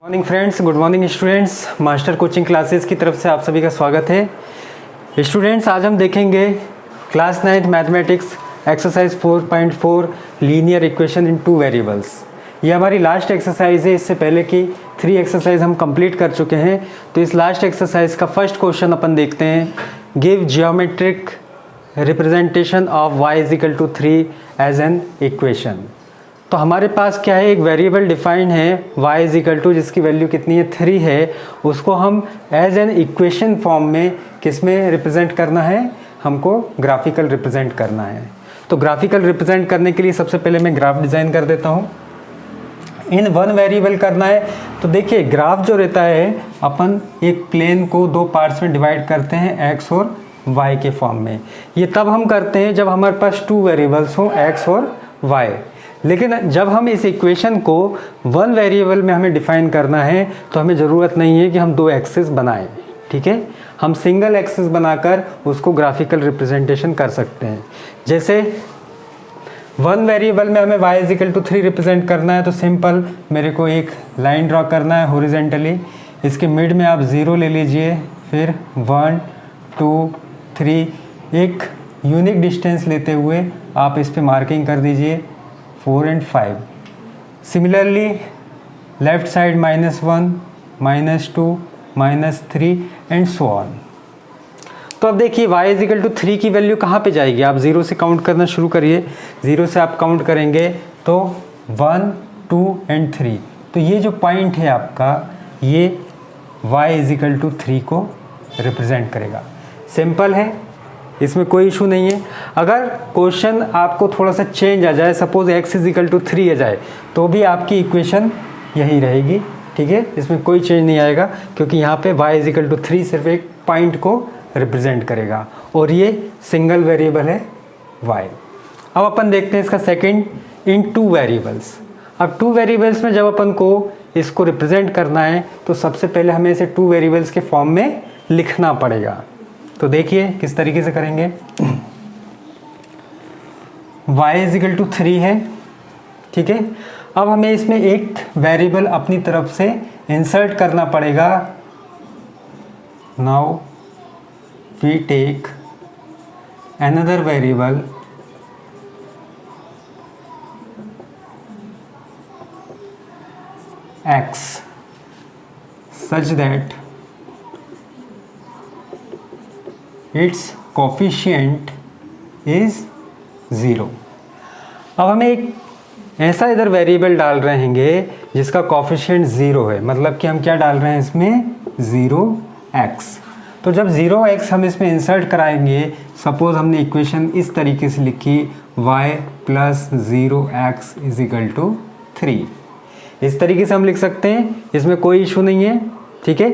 Morning friends, good morning students. Master coaching classes की तरफ से आप सभी का स्वागत है। स्टूडेंट्स, आज हम देखेंगे class 9th mathematics exercise 4.4 linear equation in two variables. ये हमारी लास्ट एक्सरसाइज है। इससे पहले की 3 एक्सरसाइज हम कंप्लीट कर चुके हैं। तो इस लास्ट एक्सरसाइज का फर्स्ट क्वेश्चन अपन देखते हैं। Give geometric representation of y is equal to 3 as an equation. तो हमारे पास क्या है, एक वेरिएबल डिफाइंड है y इज इक्वल टू, जिसकी वैल्यू कितनी है 3 है। उसको हम एज एन इक्वेशन फॉर्म में किस में रिप्रेजेंट करना है, हमको ग्राफिकल रिप्रेजेंट करना है। तो ग्राफिकल रिप्रेजेंट करने के लिए सबसे पहले मैं ग्राफ डिज़ाइन कर देता हूँ। इन वन वेरिएबल करना है। तो देखिए, ग्राफ जो रहता है, अपन एक प्लेन को 2 पार्ट्स में डिवाइड करते हैं x और y के फॉर्म में। ये तब हम करते हैं जब हमारे पास 2 वेरिएबल्स हों, x और y। लेकिन जब हम इस इक्वेशन को वन वेरिएबल में हमें डिफाइन करना है तो हमें ज़रूरत नहीं है कि हम 2 एक्सिस बनाएं। ठीक है, हम सिंगल एक्सिस बनाकर उसको ग्राफिकल रिप्रेजेंटेशन कर सकते हैं। जैसे वन वेरिएबल में हमें y is equal to 3 represent करना है, तो सिंपल मेरे को एक लाइन ड्रॉ करना है हॉरिजॉन्टली। इसके मिड में आप 0 ले लीजिए, फिर 1 2 3, एक यूनिक डिस्टेंस लेते हुए आप इस पे मार्किंग कर दीजिए 4 and 5। Similarly left side -1 -2 -3 and so on. तो अब देखिए, y इज इक्वल टू 3 की वैल्यू कहाँ पे जाएगी। आप 0 से काउंट करना शुरू करिए। 0 से आप काउंट करेंगे तो 1 2 एंड 3। तो ये जो पॉइंट है आपका, ये y इज इक्वल टू 3 को रिप्रेजेंट करेगा। सिंपल है, इसमें कोई इशू नहीं है। अगर क्वेश्चन आपको थोड़ा सा चेंज आ जाए, suppose x is equal to 3 आ जाए, तो भी आपकी इक्वेशन यही रहेगी। ठीक है, इसमें कोई चेंज नहीं आएगा, क्योंकि यहाँ पे y इज इक्वल टू 3 सिर्फ एक पॉइंट को रिप्रेजेंट करेगा और ये सिंगल वेरिएबल है y। अब अपन देखते हैं इसका सेकंड, इन 2 वेरिएबल्स। अब 2 वेरिएबल्स में जब अपन को इसको रिप्रेजेंट करना है तो सबसे पहले हमें इसे 2 वेरिएबल्स के फॉर्म में लिखना पड़ेगा। तो देखिए किस तरीके से करेंगे। y इज इक्वल टू 3 है। ठीक है, अब हमें इसमें एक वेरिएबल अपनी तरफ से इंसर्ट करना पड़ेगा। Now we take another variable x such that its coefficient is 0। अब हमें एक ऐसा इधर वेरिएबल डाल रहे हैं जिसका कोफिशिएंट 0 है, मतलब कि हम क्या डाल रहे हैं इसमें 0x। तो जब 0x हम इसमें इंसर्ट कराएंगे, सपोज हमने इक्वेशन इस तरीके से लिखी y plus 0x is equal to 3। इस तरीके से हम लिख सकते हैं, इसमें कोई इशू नहीं है। ठीक है,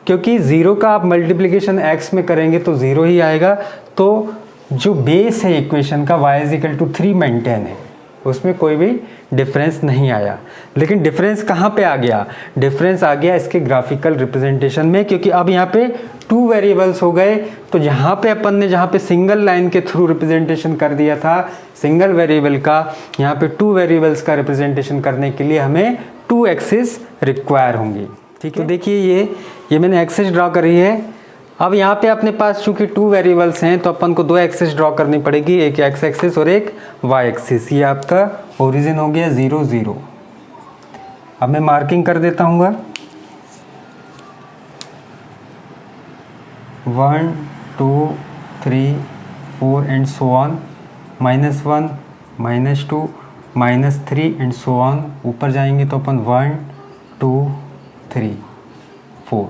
क्योंकि 0 का आप मल्टीप्लिकेशन x में करेंगे तो 0 ही आएगा। तो जो बेस है इक्वेशन का y is equal to 3 maintain है, उसमें कोई भी डिफरेंस नहीं आया। लेकिन डिफरेंस कहाँ पे आ गया, डिफरेंस आ गया इसके ग्राफिकल रिप्रेजेंटेशन में, क्योंकि अब यहाँ पे 2 वेरिएबल्स हो गए। तो यहाँ पे अपन ने जहाँ पे सिंगल लाइन के थ्रू रिप्रेजेंटेशन कर दिया था सिंगल वेरिएबल का, यहाँ पे 2 वेरिएबल्स का रिप्रेजेंटेशन करने के लिए हमें 2 एक्सिस रिक्वायर होंगी। ठीक है, तो देखिए ये मैंने एक्सिस ड्रॉ करी है। अब यहाँ पे अपने पास चूंकि 2 वेरिएबल्स हैं तो अपन को 2 एक्सिस ड्रॉ करनी पड़ेगी, एक x एक्सिस और एक y एक्सिस। ये आपका ओरिजिन हो गया 0 0। अब मैं मार्किंग कर देता हूँ 1 2 3 4 and so on, -1 -2 -3 and so on. ऊपर जाएंगे तो अपन 1 2 3 4,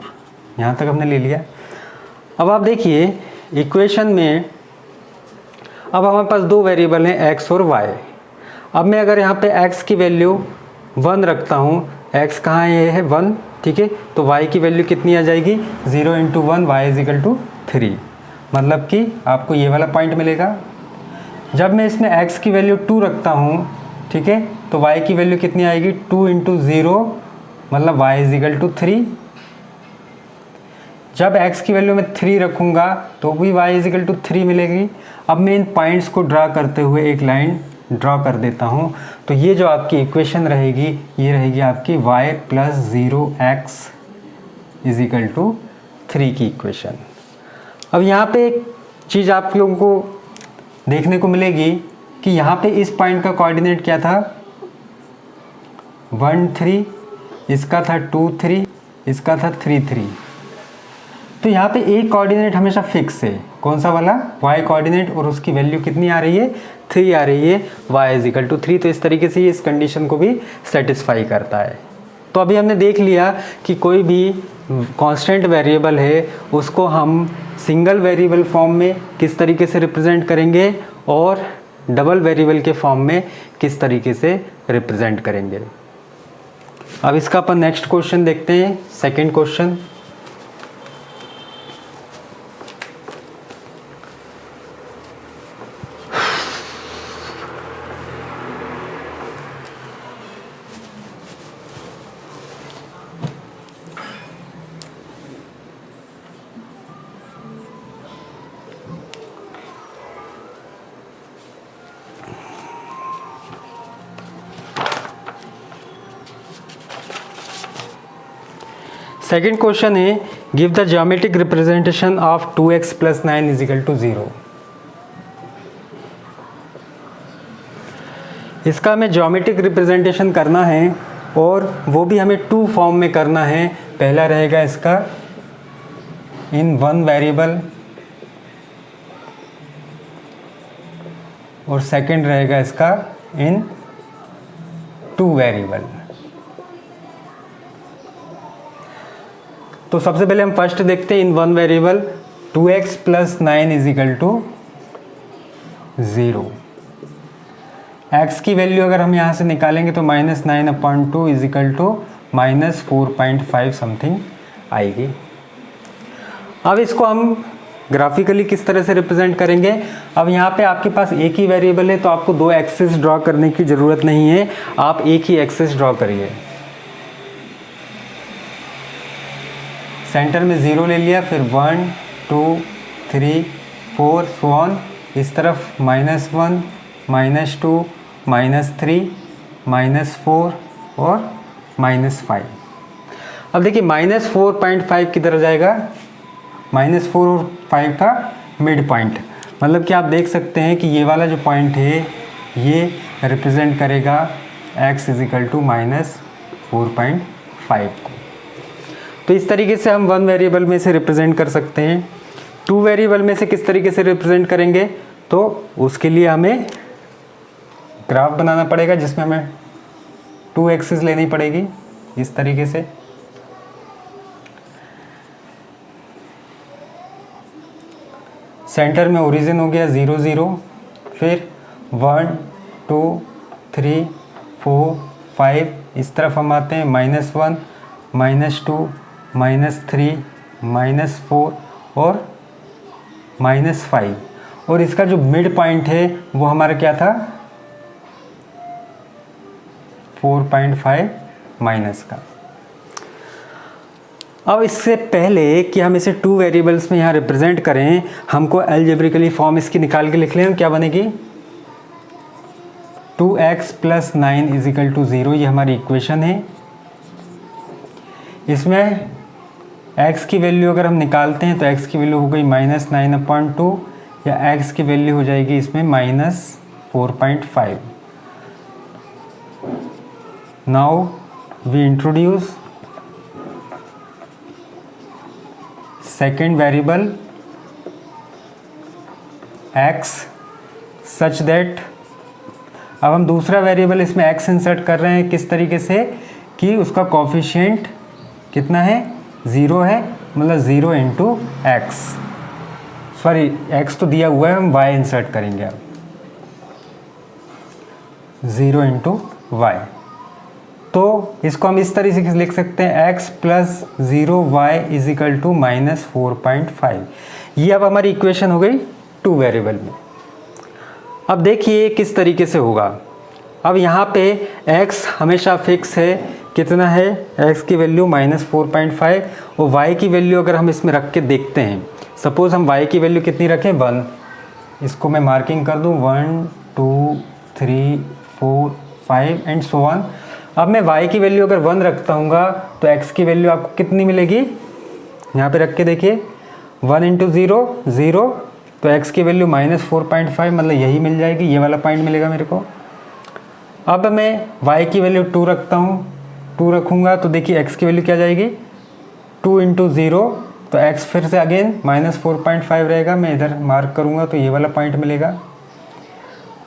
यहाँ तक हमने ले लिया। अब आप देखिए इक्वेशन में अब हमारे पास 2 वेरिएबल हैं x और y। अब मैं अगर यहाँ पे x की वैल्यू 1 रखता हूँ, x कहाँ है, ये है 1। ठीक है, तो y की वैल्यू कितनी आ जाएगी, 0 × 1 y इज इक्वल टू 3, मतलब कि आपको ये वाला पॉइंट मिलेगा। जब मैं इसमें x की वैल्यू 2 रखता हूँ, ठीक है, तो y की वैल्यू कितनी आएगी, 2 × 0 मतलब y इज इक्वल टू 3। जब x की वैल्यू मैं 3 रखूँगा तो भी y इज इक्वल टू 3 मिलेगी। अब मैं इन पॉइंट्स को ड्रा करते हुए एक लाइन ड्रॉ कर देता हूँ। तो ये जो आपकी इक्वेशन रहेगी ये रहेगी आपकी y plus 0x is equal to 3 की इक्वेशन। अब यहाँ पे एक चीज़ आप लोगों को देखने को मिलेगी कि यहाँ पे इस पॉइंट का कोऑर्डिनेट क्या था 1 3, इसका था 2 3, इसका था 3 3। तो यहाँ पे एक कोऑर्डिनेट हमेशा फिक्स है, कौन सा वाला y कोऑर्डिनेट, और उसकी वैल्यू कितनी आ रही है 3 आ रही है, y इज इक्वल टू 3। तो इस तरीके से ये इस कंडीशन को भी सेटिस्फाई करता है। तो अभी हमने देख लिया कि कोई भी कांस्टेंट वेरिएबल है उसको हम सिंगल वेरिएबल फॉर्म में किस तरीके से रिप्रेजेंट करेंगे और डबल वेरिएबल के फॉर्म में किस तरीके से रिप्रेजेंट करेंगे। अब इसका अपन नेक्स्ट क्वेश्चन देखते हैं, सेकंड क्वेश्चन। सेकेंड क्वेश्चन है give the geometric representation of 2x plus 9 is equal to 0। इसका हमें ज्योमेट्रिक रिप्रेजेंटेशन करना है और वो भी हमें 2 फॉर्म में करना है। पहला रहेगा इसका इन 1 वेरिएबल और सेकंड रहेगा इसका इन 2 वेरिएबल। तो सबसे पहले हम फर्स्ट देखते हैं in 1 variable 2x plus 9 is equal to 0। x की वैल्यू अगर हम यहाँ से निकालेंगे तो -9/2 इज इक्वल टू -4.5 समथिंग आएगी। अब इसको हम ग्राफिकली किस तरह से रिप्रेजेंट करेंगे। अब यहाँ पे आपके पास एक ही वेरिएबल है तो आपको 2 एक्सिस ड्रॉ करने की ज़रूरत नहीं है, आप एक ही एक्सिस ड्रॉ करिए। सेंटर में 0 ले लिया, फिर 1 2 3 4 सो ऑन, इस तरफ -1 -2 -3 -4 और -5। अब देखिए -4.5 किधर जाएगा, -4 और 5 का मिड पॉइंट, मतलब कि आप देख सकते हैं कि ये वाला जो पॉइंट है ये रिप्रेजेंट करेगा x इज इक्वल टू -4.5 को। तो इस तरीके से हम 1 वेरिएबल में से रिप्रेजेंट कर सकते हैं। 2 वेरिएबल में से किस तरीके से रिप्रेजेंट करेंगे, तो उसके लिए हमें ग्राफ बनाना पड़ेगा जिसमें हमें 2 एक्सिस लेनी पड़ेगी इस तरीके से। सेंटर में ओरिजिन हो गया 0 0, फिर 1 2 3 4 5, इस तरफ हम आते हैं -1 -2 -3 -4 और -5, और इसका जो मिड पॉइंट है वो हमारा क्या था 4.5 माइनस का। अब इससे पहले कि हम इसे 2 वेरिएबल्स में यहाँ रिप्रेजेंट करें, हमको अलजेब्रिकली फॉर्म इसकी निकाल के लिख लें। क्या बनेगी 2x plus 9 is equal to 0, ये हमारी इक्वेशन है। इसमें x की वैल्यू अगर हम निकालते हैं तो x की वैल्यू हो गई -9/2 या x की वैल्यू हो जाएगी इसमें -4.5। Now we introduce second variable x such that, अब हम दूसरा वेरिएबल इसमें x इंसर्ट कर रहे हैं किस तरीके से कि उसका कोफिशिएंट कितना है 0 है, मतलब 0 इंटू एक्स, सॉरी x तो दिया हुआ है, हम y इंसर्ट करेंगे अब 0 इंटू वाई। तो इसको हम इस तरीके से लिख सकते हैं x plus 0y is equal to -4.5। ये अब हमारी इक्वेशन हो गई 2 वेरिएबल में। अब देखिए किस तरीके से होगा। अब यहाँ पे x हमेशा फिक्स है, कितना है x की वैल्यू -4.5, और y की वैल्यू अगर हम इसमें रख के देखते हैं, सपोज़ हम y की वैल्यू कितनी रखें 1, इसको मैं मार्किंग कर दूँ 1 2 3 4 5 एंड सो ऑन। अब मैं y की वैल्यू अगर 1 रखता हूँ तो x की वैल्यू आपको कितनी मिलेगी, यहाँ पे रख के देखिए 1 इंटू 0 0, तो x की वैल्यू -4.5 मतलब यही मिल जाएगी, ये वाला पॉइंट मिलेगा मेरे को। अब मैं y की वैल्यू 2 रखता हूँ, 2 रखूँगा तो देखिए x की वैल्यू क्या जाएगी 2 इंटू 0, तो x फिर से अगेन -4.5 रहेगा, मैं इधर मार्क करूँगा तो ये वाला पॉइंट मिलेगा।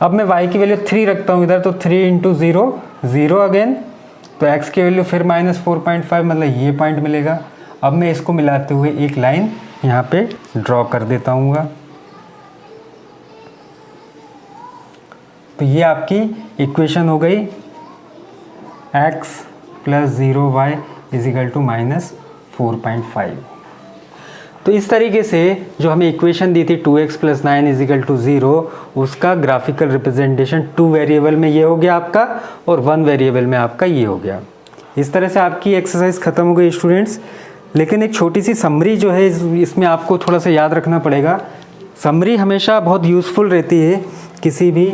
अब मैं y की वैल्यू 3 रखता हूँ इधर, तो 3 इंटू 0 0 अगेन, तो x की वैल्यू फिर -4.5 मतलब ये पॉइंट मिलेगा। अब मैं इसको मिलाते हुए एक लाइन यहाँ पे ड्रॉ कर देता हूँ। तो ये आपकी इक्वेशन हो गई x + 0y = -4.5। तो इस तरीके से जो हमें इक्वेशन दी थी 2x + 9 = 0, उसका ग्राफिकल रिप्रेजेंटेशन 2 वेरिएबल में ये हो गया आपका और 1 वेरिएबल में आपका ये हो गया। इस तरह से आपकी एक्सरसाइज ख़त्म हो गई स्टूडेंट्स। लेकिन एक छोटी सी समरी जो है इसमें आपको थोड़ा सा याद रखना पड़ेगा। समरी हमेशा बहुत यूज़फुल रहती है किसी भी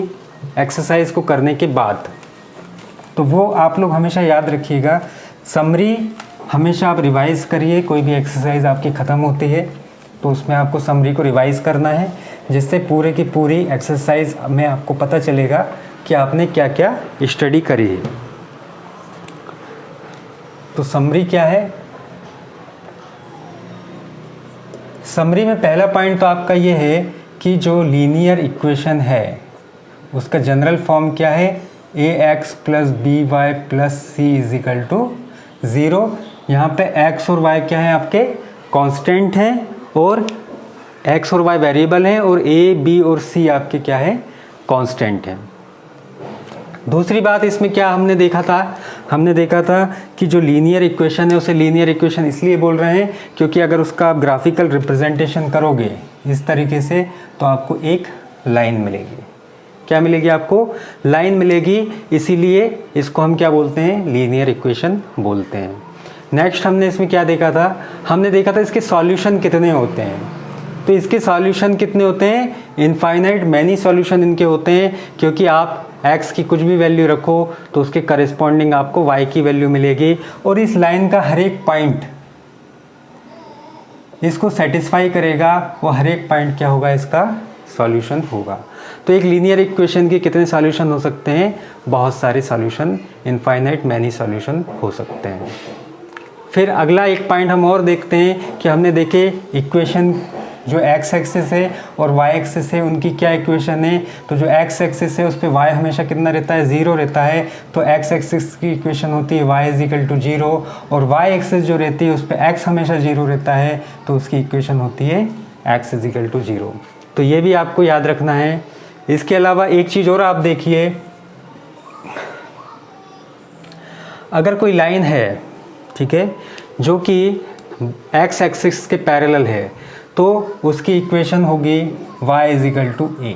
एक्सरसाइज को करने के बाद, तो वो आप लोग हमेशा याद रखिएगा। समरी हमेशा आप रिवाइज़ करिए, कोई भी एक्सरसाइज आपकी ख़त्म होती है तो उसमें आपको समरी को रिवाइज़ करना है, जिससे पूरे की पूरी एक्सरसाइज में आपको पता चलेगा कि आपने क्या क्या स्टडी करी है। तो समरी क्या है, समरी में पहला पॉइंट तो आपका ये है कि जो लीनियर इक्वेशन है उसका जनरल फॉर्म क्या है, ax + by + c = 0। यहाँ पे x और y क्या है आपके कांस्टेंट हैं और x और y वेरिएबल हैं, और a b और c आपके क्या है कांस्टेंट हैं। दूसरी बात इसमें क्या हमने देखा था कि जो लीनियर इक्वेशन है उसे लीनियर इक्वेशन इसलिए बोल रहे हैं क्योंकि अगर उसका आप ग्राफिकल रिप्रेजेंटेशन करोगे इस तरीके से तो आपको एक लाइन मिलेगी। क्या मिलेगी आपको, लाइन मिलेगी, इसीलिए इसको हम क्या बोलते हैं, लीनियर इक्वेशन बोलते हैं। नेक्स्ट हमने इसमें क्या देखा था, हमने देखा था इसके सॉल्यूशन कितने होते हैं। तो इसके सॉल्यूशन कितने होते हैं, इनफाइनाइट मैनी सॉल्यूशन इनके होते हैं, क्योंकि आप x की कुछ भी वैल्यू रखो तो उसके करस्पॉन्डिंग आपको y की वैल्यू मिलेगी, और इस लाइन का हर एक पॉइंट इसको सेटिस्फाई करेगा, वो हर एक पॉइंट क्या होगा, इसका सॉल्यूशन होगा। तो एक लीनियर इक्वेशन के कितने सॉल्यूशन हो सकते हैं, बहुत सारे सॉल्यूशन, इनफाइनाइट मैनी सॉल्यूशन हो सकते हैं। फिर अगला एक पॉइंट हम और देखते हैं कि हमने देखे इक्वेशन जो x एक्सिस है और y एक्सिस है उनकी क्या इक्वेशन है। तो जो x एक्सिस है उस पर y हमेशा कितना रहता है, 0 रहता है, तो x एक्सिस की इक्वेशन होती है y = 0, और y एक्सिस जो रहती है उस पर x हमेशा 0 रहता है, तो उसकी इक्वेशन होती है x = 0। तो ये भी आपको याद रखना है। इसके अलावा एक चीज़ और आप देखिए, अगर कोई लाइन है, ठीक है, जो कि x एक्सिस के पैरेलल है, तो उसकी इक्वेशन होगी y = a,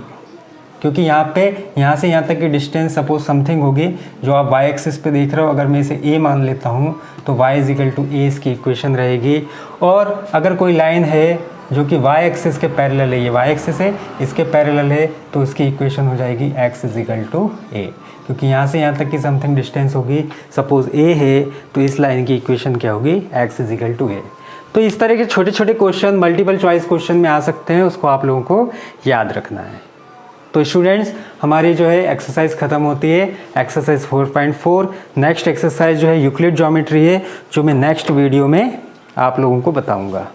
क्योंकि यहाँ से यहाँ तक की डिस्टेंस सपोज समथिंग होगी जो आप y एक्सिस पे देख रहे हो। अगर मैं इसे a मान लेता हूँ तो y = a इसकी इक्वेशन रहेगी। और अगर कोई लाइन है जो कि y एक्सिस के पैरेलल है, ये y एक्सिस है, इसके पैरेलल है, तो उसकी इक्वेशन हो जाएगी x = a, क्योंकि यहाँ से यहाँ तक की समथिंग डिस्टेंस होगी, सपोज a है, तो इस लाइन की इक्वेशन क्या होगी, x = a। तो इस तरह के छोटे छोटे क्वेश्चन मल्टीपल चॉइस क्वेश्चन में आ सकते हैं, उसको आप लोगों को याद रखना है। तो स्टूडेंट्स, हमारी जो है एक्सरसाइज ख़त्म होती है, एक्सरसाइज 4.4। नेक्स्ट एक्सरसाइज जो है यूक्लिड ज्योमेट्री है, जो मैं नेक्स्ट वीडियो में आप लोगों को बताऊंगा।